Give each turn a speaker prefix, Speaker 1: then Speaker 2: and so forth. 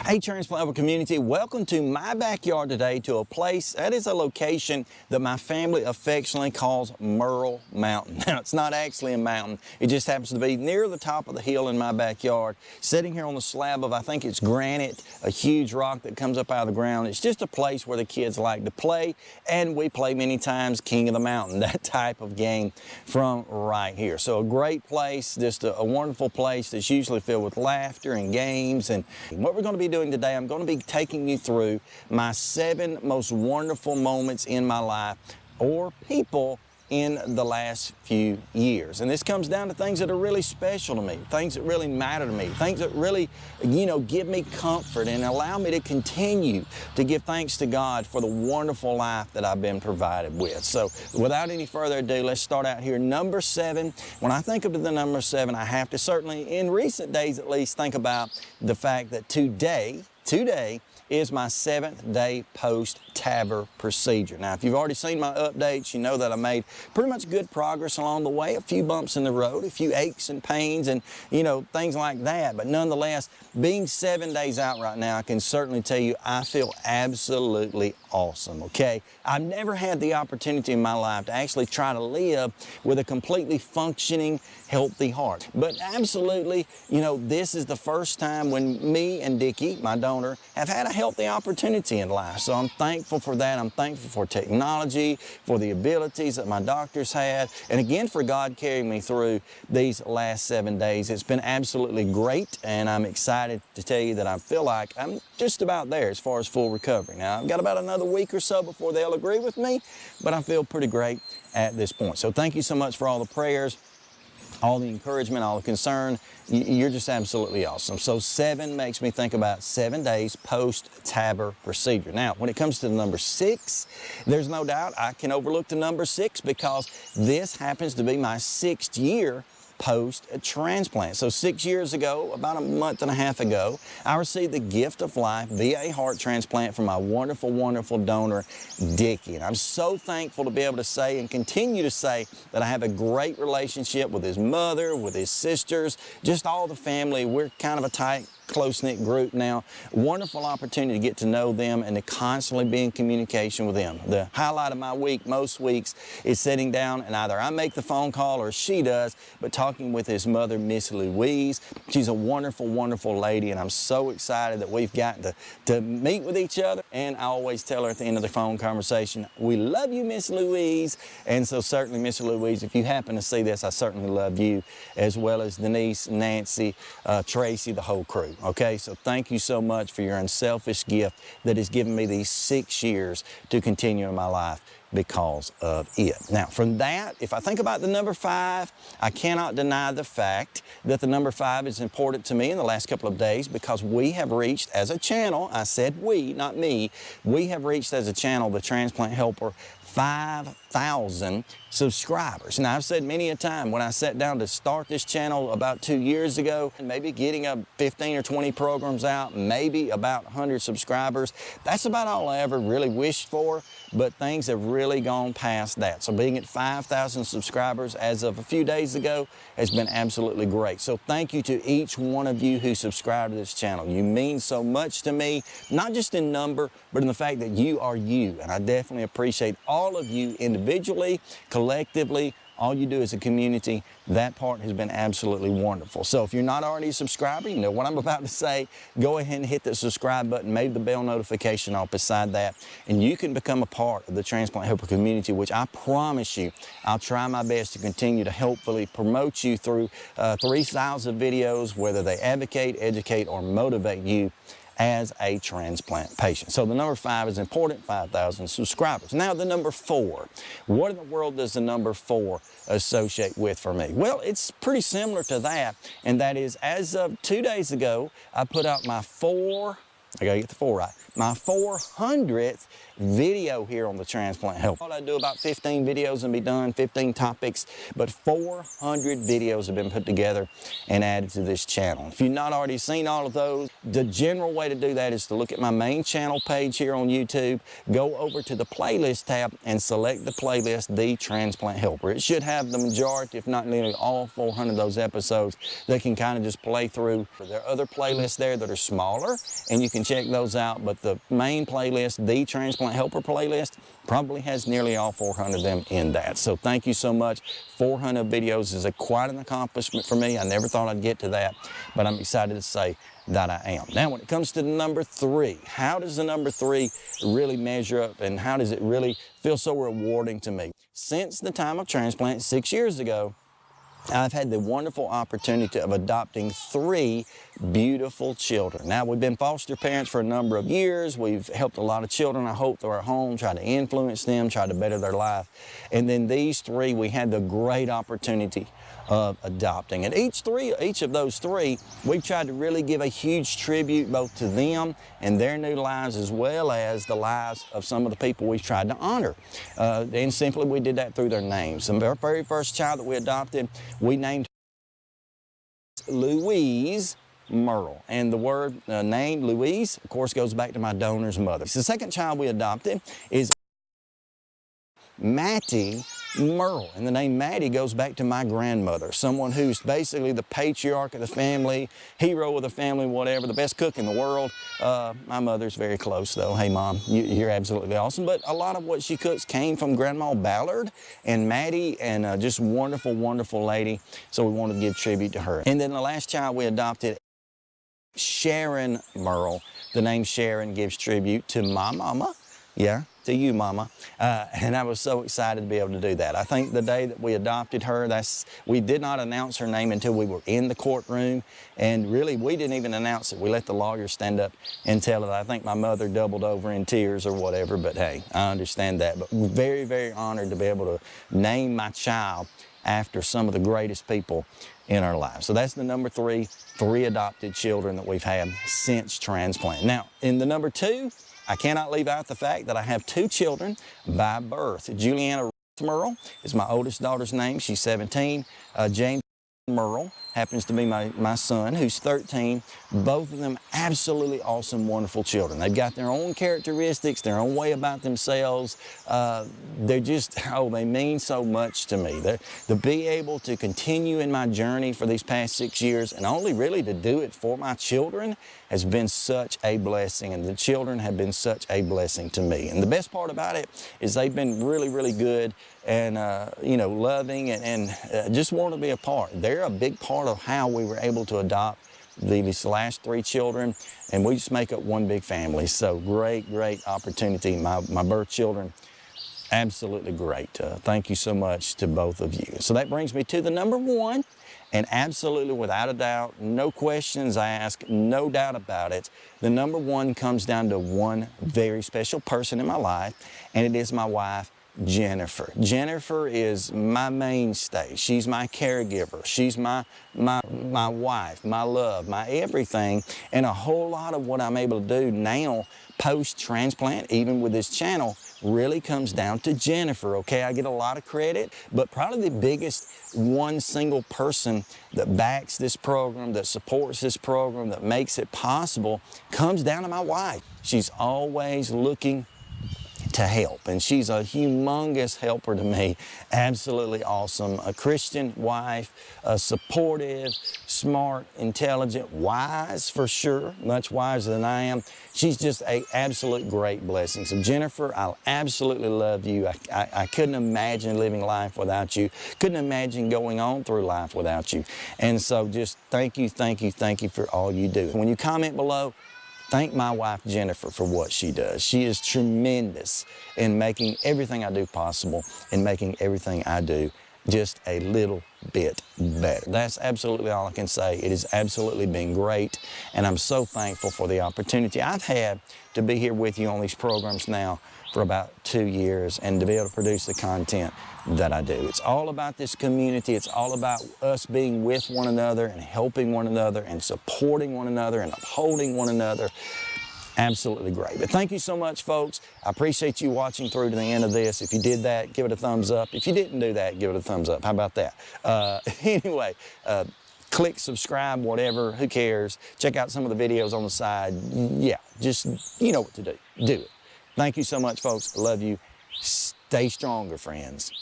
Speaker 1: Hey Transplant Helper community, welcome to my backyard today, to a place that is a location that my family affectionately calls Merle Mountain. Now it's not actually a mountain, it just happens to be near the top of the hill in my backyard, sitting here on the slab of, I think it's granite, a huge rock that comes up out of the ground. It's just a place where the kids like to play, and we play many times King of the Mountain, that type of game from right here. So a great place, just a wonderful place that's usually filled with laughter and games. And what we're going to be doing today, I'm going to be taking you through my 7 most wonderful moments in my life, or people in the last few years. And this comes down to things that are really special to me, things that really matter to me, things that really, give me comfort and allow me to continue to give thanks to God for the wonderful life that I've been provided with. So without any further ado, let's start out here. Number 7, when I think of the number 7, I have to certainly, in recent days at least, think about the fact that today is my 7th day post-TAVR procedure. Now, if you've already seen my updates, you know that I made pretty much good progress along the way, a few bumps in the road, a few aches and pains and, things like that. But nonetheless, being 7 days out right now, I can certainly tell you I feel absolutely awesome, okay? I've never had the opportunity in my life to actually try to live with a completely functioning, healthy heart. But absolutely, this is the first time when me and Dickie, my donor, have had a healthy opportunity in life. So I'm thankful for that. I'm thankful for technology, for the abilities that my doctors had, and again for God carrying me through these last 7 days. It's been absolutely great, and I'm excited to tell you that I feel like I'm just about there as far as full recovery. Now, I've got about another week or so before they'll agree with me, but I feel pretty great at this point. So thank you so much for all the prayers, all the encouragement, all the concern. You're just absolutely awesome. So 7 makes me think about 7 days post-TAVR procedure. Now, when it comes to the number 6, there's no doubt I can overlook the number 6 because this happens to be my 6th year post-transplant. So 6 years ago, about a month and a half ago, I received the gift of life via heart transplant from my wonderful, wonderful donor, Dickie. And I'm so thankful to be able to say and continue to say that I have a great relationship with his mother, with his sisters, just all the family. We're kind of a tight, close-knit group now. Wonderful opportunity to get to know them and to constantly be in communication with them. The highlight of my week, most weeks, is sitting down and either I make the phone call or she does, but talking with his mother, Miss Louise. She's a wonderful, wonderful lady, and I'm so excited that we've gotten to meet with each other. And I always tell her at the end of the phone conversation, we love you, Miss Louise. And so certainly, Miss Louise, if you happen to see this, I certainly love you, as well as Denise, Nancy, Tracy, the whole crew. Okay, so thank you so much for your unselfish gift that has given me these 6 years to continue in my life because of it. Now, from that, if I think about the number 5, I cannot deny the fact that the number 5 is important to me in the last couple of days, because we have reached as a channel, I said we, not me, we have reached as a channel, the Transplant Helper, 5,000 subscribers. Now, I've said many a time when I sat down to start this channel about 2 years ago, and maybe getting 15 or 20 programs out, maybe about 100 subscribers, that's about all I ever really wished for, but things have really gone past that. So being at 5,000 subscribers as of a few days ago has been absolutely great. So thank you to each one of you who subscribe to this channel. You mean so much to me, not just in number, but in the fact that you are you, and I definitely appreciate all of you individually, collectively, all you do as a community. That part has been absolutely wonderful. So if you're not already a subscriber, you know what I'm about to say, go ahead and hit the subscribe button, maybe the bell notification off beside that, and you can become a part of the Transplant Helper community, which I promise you, I'll try my best to continue to helpfully promote you through 3 styles of videos, whether they advocate, educate, or motivate you as a transplant patient. So the number 5 is important, 5,000 subscribers. Now the number 4. What in the world does the number 4 associate with for me? Well, it's pretty similar to that, and that is, as of 2 days ago, I put out my I gotta get the 4 right, my 400th video here on the Transplant Helper. I do about 15 videos and be done, 15 topics, but 400 videos have been put together and added to this channel. If you've not already seen all of those, the general way to do that is to look at my main channel page here on YouTube, go over to the playlist tab and select the playlist, The Transplant Helper. It should have the majority, if not nearly all 400 of those episodes that can kind of just play through. There are other playlists there that are smaller, and you can can check those out. But the main playlist, the Transplant Helper playlist, probably has nearly all 400 of them in that. So thank you so much. 400 videos is quite an accomplishment for me. I never thought I'd get to that, but I'm excited to say that I am. Now, when it comes to the number 3, how does the number 3 really measure up, and how does it really feel so rewarding to me? Since the time of transplant 6 years ago, I've had the wonderful opportunity of adopting 3 beautiful children. Now, we've been foster parents for a number of years. We've helped a lot of children, I hope, through our home, try to influence them, try to better their life. And then these 3, we had the great opportunity of adopting. And each of those 3, we've tried to really give a huge tribute both to them and their new lives, as well as the lives of some of the people we've tried to honor. And simply, we did that through their names. And our very first child that we adopted, we named Louise Merle. And the word name, Louise, of course, goes back to my donor's mother. So the second child we adopted is Mattie Merle, and the name Mattie goes back to my grandmother, someone who's basically the patriarch of the family, hero of the family, whatever, the best cook in the world. My mother's very close, though. Hey, Mom, you're absolutely awesome. But a lot of what she cooks came from Grandma Ballard and Mattie, and just wonderful, wonderful lady. So we want to give tribute to her. And then the last child we adopted, Sharon Merle. The name Sharon gives tribute to my mama. Yeah, to you, Mama. And I was so excited to be able to do that. I think the day that we adopted her, we did not announce her name until we were in the courtroom. And really, we didn't even announce it. We let the lawyer stand up and tell it. I think my mother doubled over in tears or whatever, but hey, I understand that. But we're very, very honored to be able to name my child after some of the greatest people in our lives. So that's the number 3 adopted children that we've had since transplant. Now, in the number 2, I cannot leave out the fact that I have 2 children by birth. Juliana Merle is my oldest daughter's name. She's 17. James Merle happens to be my son, who's 13. Both of them absolutely awesome, wonderful children. They've got their own characteristics, their own way about themselves. They're just, they mean so much to me. To be able to continue in my journey for these past 6 years, and only really to do it for my children, has been such a blessing, and the children have been such a blessing to me. And the best part about it is they've been really, really good and, loving and just want to be a part. They're a big part of how we were able to adopt these last 3 children, and we just make up one big family. So great, great opportunity. My birth children, absolutely great. Thank you so much to both of you. So that brings me to the number 1. And absolutely, without a doubt, no questions asked, no doubt about it, the number 1 comes down to one very special person in my life, and it is my wife, Jennifer. Jennifer is my mainstay. She's my caregiver. She's my wife, my love, my everything. And a whole lot of what I'm able to do now, post-transplant, even with this channel, really comes down to Jennifer, okay? I get a lot of credit, but probably the biggest one single person that backs this program, that supports this program, that makes it possible, comes down to my wife. She's always looking to help, and she's a humongous helper to me. Absolutely awesome. A Christian wife, supportive, smart, intelligent, wise for sure, much wiser than I am. She's just an absolute great blessing. So Jennifer, I absolutely love you. I couldn't imagine living life without you. Couldn't imagine going on through life without you. And so just thank you, thank you, thank you for all you do. When you comment below, thank my wife, Jennifer, for what she does. She is tremendous in making everything I do possible and making everything I do just a little bit better. That's absolutely all I can say. It has absolutely been great, and I'm so thankful for the opportunity I've had to be here with you on these programs now for about 2 years and to be able to produce the content that I do. It's all about this community. It's all about us being with one another and helping one another and supporting one another and upholding one another. Absolutely great. But thank you so much, folks. I appreciate you watching through to the end of this. If you did that, give it a thumbs up. If you didn't do that, give it a thumbs up. How about that? Anyway, click subscribe, whatever, who cares? Check out some of the videos on the side. Yeah, just, you know what to do. Do it. Thank you so much, folks. I love you. Stay stronger, friends.